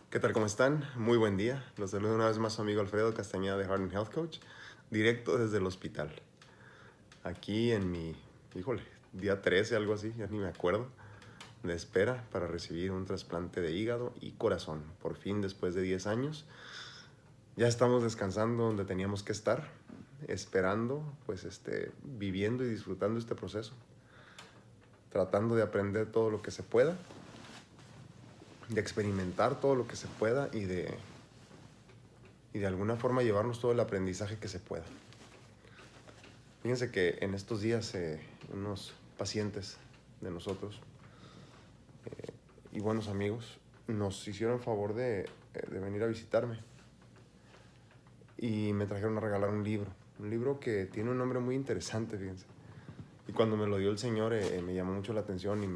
¿Qué tal? ¿Cómo están? Muy buen día. Los saludo una vez más su amigo Alfredo Castañeda de Heart and Health Coach, directo desde el hospital. Aquí en mi, día 13, algo así, ya ni me acuerdo, de espera para recibir un trasplante de hígado y corazón. Por fin, después de 10 años, ya estamos descansando donde teníamos que estar, esperando, viviendo y disfrutando este proceso, tratando de aprender todo lo que se pueda, de experimentar todo lo que se pueda y de alguna forma llevarnos todo el aprendizaje que se pueda. Fíjense que en estos días unos pacientes de nosotros y buenos amigos nos hicieron favor de venir a visitarme y me trajeron a regalar un libro que tiene un nombre muy interesante, fíjense. Y cuando me lo dio el señor me llamó mucho la atención y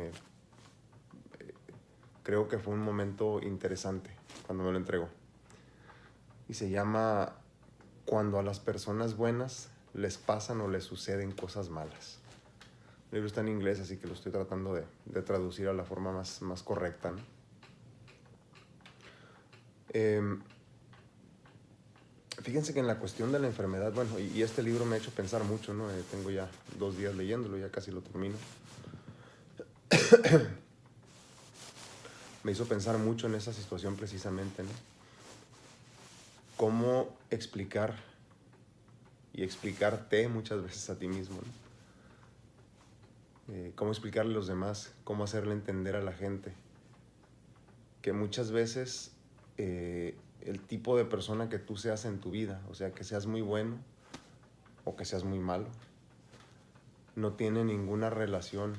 creo que fue un momento interesante cuando me lo entregó. Y se llama Cuando a las personas buenas les pasan o les suceden cosas malas. El libro está en inglés, así que lo estoy tratando de traducir a la forma más correcta, ¿no? Fíjense que en la cuestión de la enfermedad, bueno, y este libro me ha hecho pensar mucho, ¿no? Tengo ya 2 días leyéndolo, ya casi lo termino. Me hizo pensar mucho en esa situación precisamente, ¿no? Cómo explicar y explicarte muchas veces a ti mismo, ¿no? Cómo explicarle a los demás, cómo hacerle entender a la gente que muchas veces el tipo de persona que tú seas en tu vida, o sea, que seas muy bueno o que seas muy malo, no tiene ninguna relación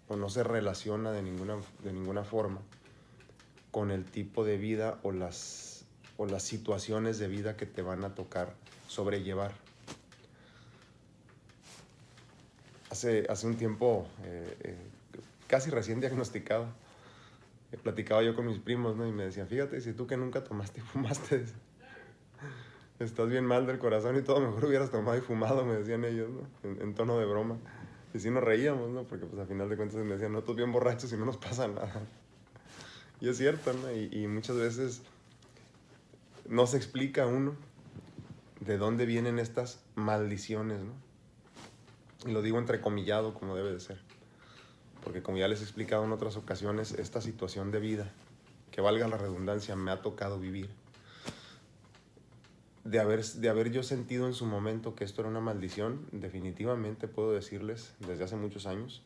o no se relaciona de ninguna forma con el tipo de vida o las situaciones de vida que te van a tocar sobrellevar. Hace un tiempo, casi recién diagnosticado, platicaba yo con mis primos, ¿no? Y me decían, fíjate, si tú que nunca tomaste y fumaste, estás bien mal del corazón y todo, mejor hubieras tomado y fumado, me decían ellos, ¿no? En tono de broma. Y sí nos reíamos, ¿no? Porque pues a final de cuentas me decían, no, todos bien borrachos y no nos pasa nada. Y es cierto, ¿no? Y muchas veces no se explica a uno de dónde vienen estas maldiciones, ¿no? Y lo digo entrecomillado como debe de ser. Porque como ya les he explicado en otras ocasiones, esta situación de vida, que valga la redundancia, me ha tocado vivir. De haber yo sentido en su momento que esto era una maldición, definitivamente puedo decirles, desde hace muchos años,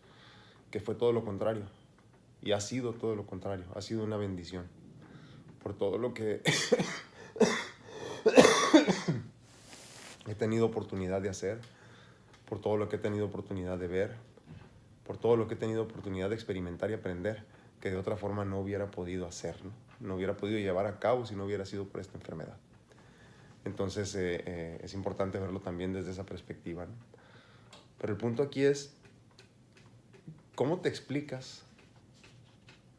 que fue todo lo contrario. Y ha sido todo lo contrario, ha sido una bendición. Por todo lo que he tenido oportunidad de hacer, por todo lo que he tenido oportunidad de ver, por todo lo que he tenido oportunidad de experimentar y aprender, que de otra forma no hubiera podido hacer, ¿no? No hubiera podido llevar a cabo si no hubiera sido por esta enfermedad. Entonces es importante verlo también desde esa perspectiva, ¿no? Pero el punto aquí es, ¿cómo te explicas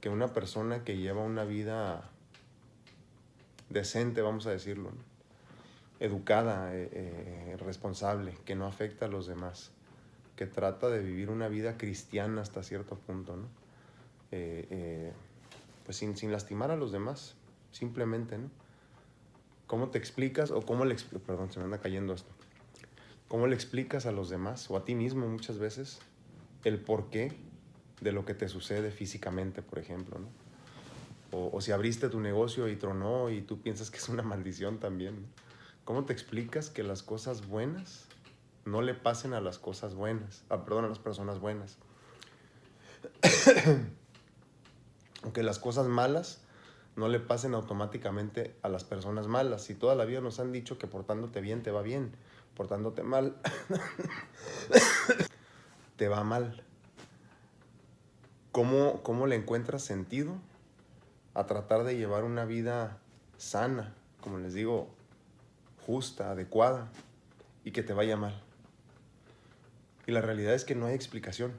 que una persona que lleva una vida decente, vamos a decirlo, ¿no? Educada, responsable, que no afecta a los demás, que trata de vivir una vida cristiana hasta cierto punto, ¿no? Pues sin lastimar a los demás, simplemente, ¿no? ¿Cómo te explicas o cómo perdón, se me anda cayendo esto. ¿Cómo le explicas a los demás o a ti mismo muchas veces el porqué de lo que te sucede físicamente, por ejemplo, ¿no? O si abriste tu negocio y tronó y tú piensas que es una maldición también, ¿no? ¿Cómo te explicas que las cosas buenas no le pasen a las cosas buenas? A las personas buenas. O que las cosas malas no le pasen automáticamente a las personas malas. Si toda la vida nos han dicho que portándote bien te va bien, portándote mal te va mal. ¿Cómo le encuentras sentido a tratar de llevar una vida sana, como les digo, justa, adecuada, y que te vaya mal? Y la realidad es que no hay explicación.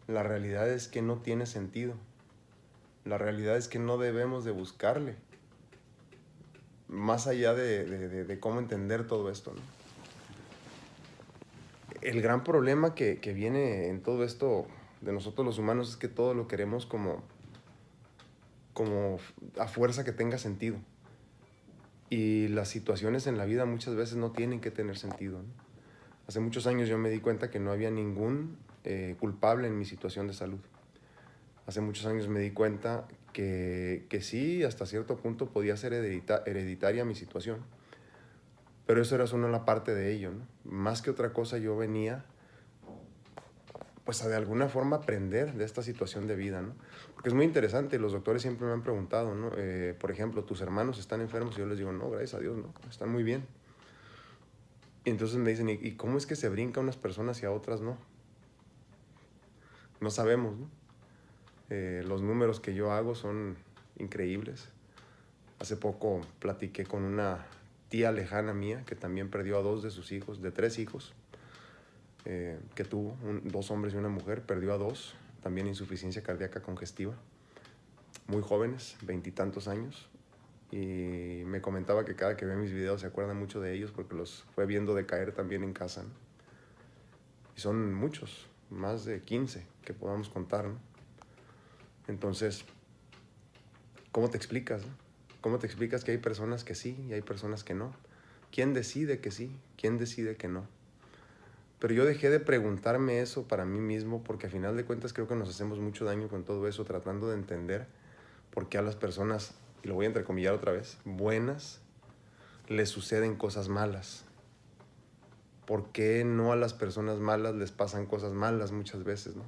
La realidad es que no tiene sentido. La realidad es que no debemos de buscarle, más allá de cómo entender todo esto, ¿no? el gran problema que viene en todo esto de nosotros los humanos es que todo lo queremos como a fuerza que tenga sentido. Y las situaciones en la vida muchas veces no tienen que tener sentido, ¿no? Hace muchos años yo me di cuenta que no había ningún culpable en mi situación de salud. Hace muchos años me di cuenta que sí, hasta cierto punto podía ser hereditaria mi situación. Pero eso era solo una parte de ello, ¿no? Más que otra cosa, yo venía pues a de alguna forma aprender de esta situación de vida, ¿no? Porque es muy interesante, los doctores siempre me han preguntado, ¿no? Por ejemplo, ¿tus hermanos están enfermos? Y yo les digo, no, gracias a Dios, no, están muy bien. Y entonces me dicen, ¿y cómo es que se brinca unas personas y a otras no? No sabemos, ¿no? Los números que yo hago son increíbles. Hace poco platiqué con una tía lejana mía que también perdió a 2 de sus hijos, de 3 hijos, que tuvo, 2 hombres y una mujer, perdió a 2, también insuficiencia cardíaca congestiva, muy jóvenes, 20 y tantos años, y me comentaba que cada que ve mis videos se acuerda mucho de ellos porque los fue viendo decaer también en casa, ¿no? Y son muchos, más de 15 que podamos contar, ¿no? Entonces, ¿cómo te explicas, no? ¿Cómo te explicas que hay personas que sí y hay personas que no? ¿Quién decide que sí? ¿Quién decide que no? Pero yo dejé de preguntarme eso para mí mismo porque a final de cuentas creo que nos hacemos mucho daño con todo eso, tratando de entender por qué a las personas, y lo voy a entrecomillar otra vez, buenas, les suceden cosas malas. ¿Por qué no a las personas malas les pasan cosas malas muchas veces, no?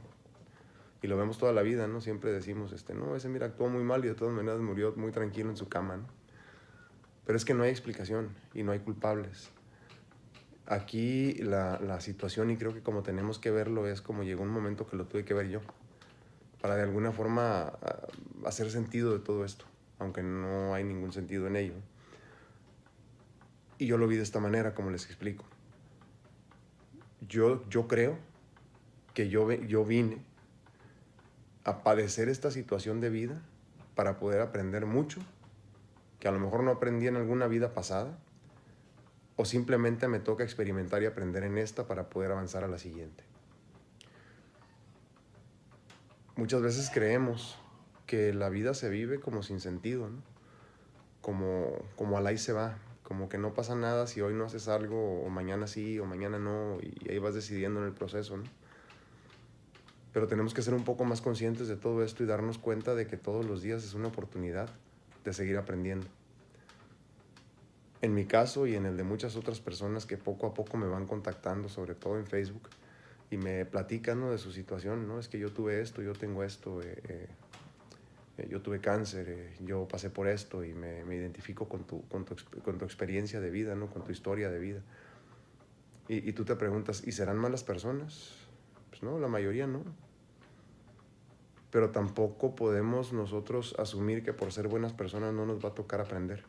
Y lo vemos toda la vida, ¿no? Siempre decimos, no, ese mira, actuó muy mal y de todas maneras murió muy tranquilo en su cama, ¿no? Pero es que no hay explicación y no hay culpables. Aquí la situación, y creo que como tenemos que verlo, es como llegó un momento que lo tuve que ver yo, para de alguna forma hacer sentido de todo esto, aunque no hay ningún sentido en ello. Y yo lo vi de esta manera, como les explico. Yo creo que yo vine a padecer esta situación de vida para poder aprender mucho, que a lo mejor no aprendí en alguna vida pasada, o simplemente me toca experimentar y aprender en esta para poder avanzar a la siguiente. Muchas veces creemos que la vida se vive como sin sentido, ¿no? Como al ahí se va, como que no pasa nada si hoy no haces algo, o mañana sí, o mañana no, y ahí vas decidiendo en el proceso, ¿no? Pero tenemos que ser un poco más conscientes de todo esto y darnos cuenta de que todos los días es una oportunidad de seguir aprendiendo. En mi caso y en el de muchas otras personas que poco a poco me van contactando, sobre todo en Facebook, y me platican, ¿no?, de su situación, ¿no? Es que yo tuve esto, yo tengo esto, yo tuve cáncer, yo pasé por esto y me identifico con tu experiencia de vida, ¿no?, con tu historia de vida. Y tú te preguntas, ¿y serán malas personas? Pues no, la mayoría no. Pero tampoco podemos nosotros asumir que por ser buenas personas no nos va a tocar aprender.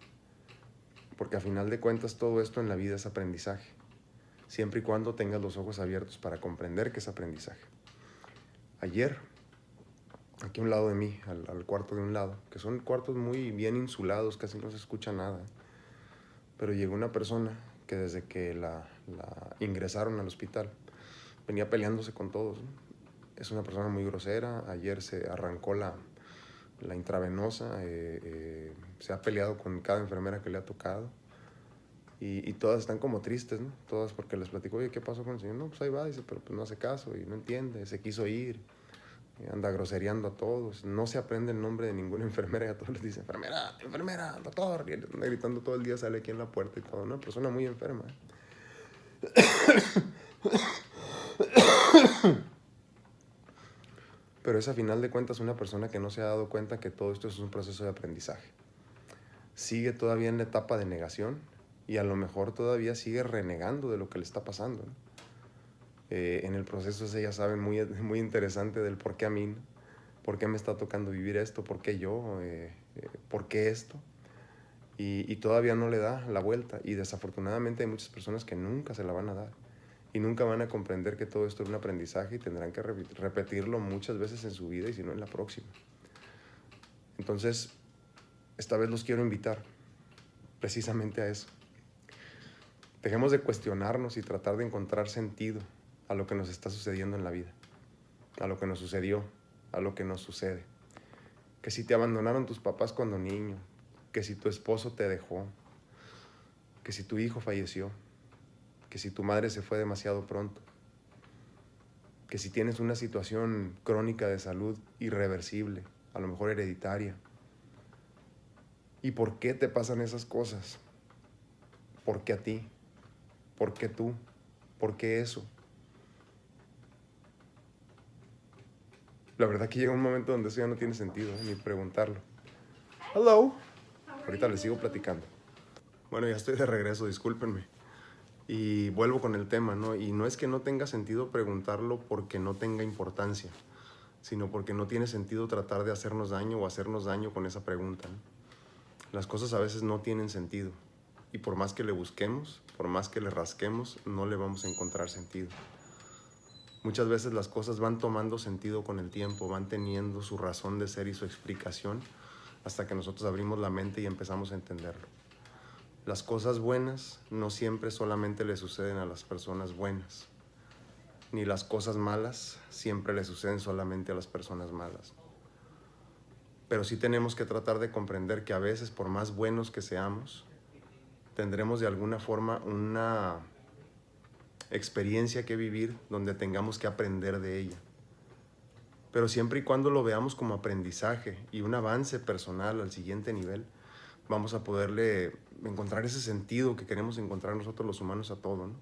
Porque a final de cuentas todo esto en la vida es aprendizaje. Siempre y cuando tengas los ojos abiertos para comprender que es aprendizaje. Ayer, aquí a un lado de mí, al cuarto de un lado, que son cuartos muy bien insulados, casi no se escucha nada, pero llegó una persona que desde que la ingresaron al hospital venía peleándose con todos, ¿no? Es una persona muy grosera. Ayer se arrancó la intravenosa, se ha peleado con cada enfermera que le ha tocado, y todas están como tristes, ¿no? Todas, porque les platico, oye, ¿qué pasó con el señor? No, pues ahí va, dice, pero pues no hace caso y no entiende, se quiso ir, anda grosereando a todos, no se aprende el nombre de ninguna enfermera y a todos les dice, enfermera, enfermera, doctor, y anda gritando todo el día, sale aquí en la puerta y todo, una persona muy enferma, Pero es a final de cuentas una persona que no se ha dado cuenta que todo esto es un proceso de aprendizaje. Sigue todavía en la etapa de negación y a lo mejor todavía sigue renegando de lo que le está pasando, ¿no? En el proceso ya saben, muy interesante del por qué a mí, ¿no? ¿Por qué me está tocando vivir esto? ¿Por qué yo? ¿Por qué esto? Y todavía no le da la vuelta, y desafortunadamente hay muchas personas que nunca se la van a dar y nunca van a comprender que todo esto es un aprendizaje y tendrán que repetirlo muchas veces en su vida y si no en la próxima. Entonces, esta vez los quiero invitar precisamente a eso. Dejemos de cuestionarnos y tratar de encontrar sentido a lo que nos está sucediendo en la vida, a lo que nos sucedió, a lo que nos sucede. Que si te abandonaron tus papás cuando niño, que si tu esposo te dejó, que si tu hijo falleció, que si tu madre se fue demasiado pronto, que si tienes una situación crónica de salud irreversible, a lo mejor hereditaria. ¿Y por qué te pasan esas cosas? ¿Por qué a ti? ¿Por qué tú? ¿Por qué eso? La verdad que llega un momento donde eso ya no tiene sentido, ni preguntarlo. Hello. Ahorita les sigo platicando. Bueno, ya estoy de regreso, discúlpenme. Y vuelvo con el tema, ¿no? Y no es que no tenga sentido preguntarlo porque no tenga importancia, sino porque no tiene sentido tratar de hacernos daño o hacernos daño con esa pregunta, ¿no? Las cosas a veces no tienen sentido. Y por más que le busquemos, por más que le rasquemos, no le vamos a encontrar sentido. Muchas veces las cosas van tomando sentido con el tiempo, van teniendo su razón de ser y su explicación hasta que nosotros abrimos la mente y empezamos a entenderlo. Las cosas buenas no siempre solamente le suceden a las personas buenas, ni las cosas malas siempre le suceden solamente a las personas malas. Pero sí tenemos que tratar de comprender que a veces, por más buenos que seamos, tendremos de alguna forma una experiencia que vivir donde tengamos que aprender de ella. Pero siempre y cuando lo veamos como aprendizaje y un avance personal al siguiente nivel, vamos a poderle encontrar ese sentido que queremos encontrar nosotros los humanos a todo, ¿no?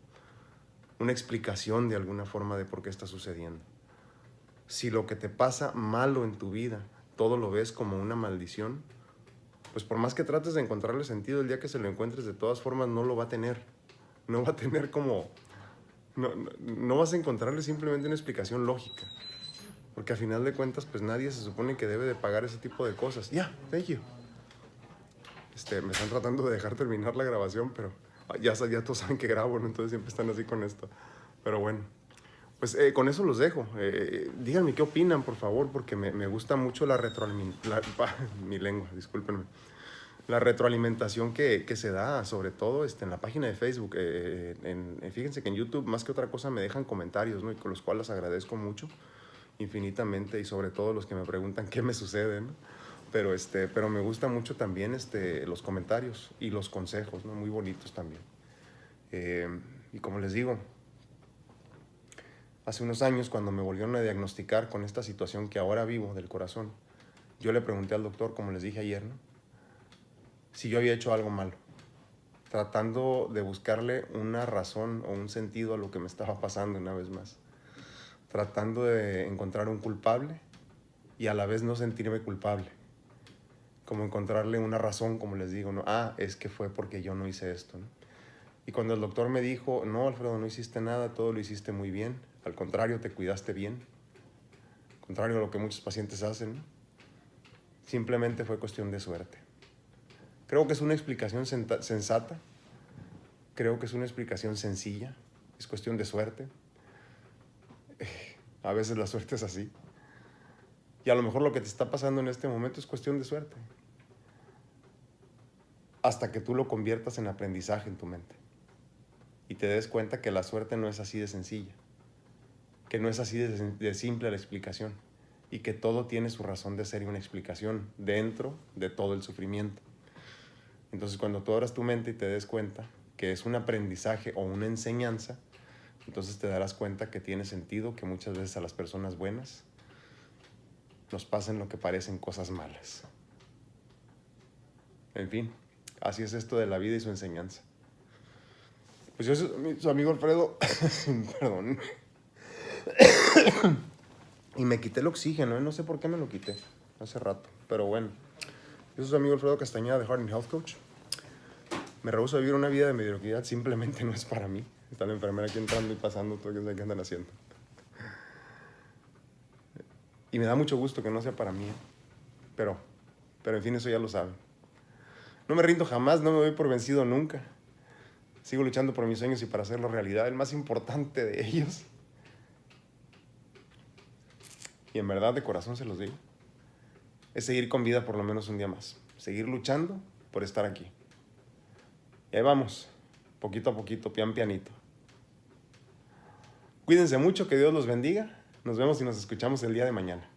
Una explicación de alguna forma de por qué está sucediendo. Si lo que te pasa malo en tu vida, todo lo ves como una maldición, pues por más que trates de encontrarle sentido, el día que se lo encuentres, de todas formas no lo va a tener. No va a tener como... No vas a encontrarle simplemente una explicación lógica. Porque a final de cuentas, pues nadie se supone que debe de pagar ese tipo de cosas. Thank you. Me están tratando de dejar terminar la grabación, pero ya todos saben que grabo, ¿no? Entonces siempre están así con esto. Pero bueno, pues con eso los dejo. Díganme qué opinan, por favor, porque me gusta mucho la retroalimentación. Mi lengua, discúlpenme. La retroalimentación que se da, sobre todo en la página de Facebook. Fíjense que en YouTube, más que otra cosa, me dejan comentarios, ¿no? Y con los cuales agradezco mucho, infinitamente, y sobre todo los que me preguntan qué me sucede, ¿no? Pero me gusta mucho también los comentarios y los consejos, ¿no? Muy bonitos también. Y como les digo, hace unos años, cuando me volvieron a diagnosticar con esta situación que ahora vivo del corazón, yo le pregunté al doctor, como les dije ayer, ¿no?, si yo había hecho algo malo, tratando de buscarle una razón o un sentido a lo que me estaba pasando una vez más, tratando de encontrar un culpable y a la vez no sentirme culpable, como encontrarle una razón, como les digo, ¿no? Es que fue porque yo no hice esto, ¿no? Y cuando el doctor me dijo, no, Alfredo, no hiciste nada, todo lo hiciste muy bien, al contrario, te cuidaste bien, contrario a lo que muchos pacientes hacen, ¿no? Simplemente fue cuestión de suerte. Creo que es una explicación sensata, creo que es una explicación sencilla, es cuestión de suerte. A veces la suerte es así. Y a lo mejor lo que te está pasando en este momento es cuestión de suerte. Hasta que tú lo conviertas en aprendizaje en tu mente. Y te des cuenta que la suerte no es así de sencilla. Que no es así de simple la explicación. Y que todo tiene su razón de ser y una explicación dentro de todo el sufrimiento. Entonces, cuando tú abras tu mente y te des cuenta que es un aprendizaje o una enseñanza, entonces te darás cuenta que tiene sentido que muchas veces a las personas buenas nos pasen lo que parecen cosas malas. En fin, así es esto de la vida y su enseñanza. Pues yo soy su amigo Alfredo, perdón, y me quité el oxígeno, no sé por qué me lo quité hace rato, pero bueno. Yo soy su amigo Alfredo Castañeda de Heart and Health Coach. Me rehúso a vivir una vida de mediocridad, simplemente no es para mí. Está la enfermera aquí entrando y pasando, todo que sé qué andan haciendo. Y me da mucho gusto que no sea para mí, pero en fin, eso ya lo saben. No me rindo jamás, no me doy por vencido nunca. Sigo luchando por mis sueños y para hacerlo realidad, el más importante de ellos. Y en verdad, de corazón se los digo, es seguir con vida por lo menos un día más. Seguir luchando por estar aquí. Y ahí vamos, poquito a poquito, pian pianito. Cuídense mucho, que Dios los bendiga. Nos vemos y nos escuchamos el día de mañana.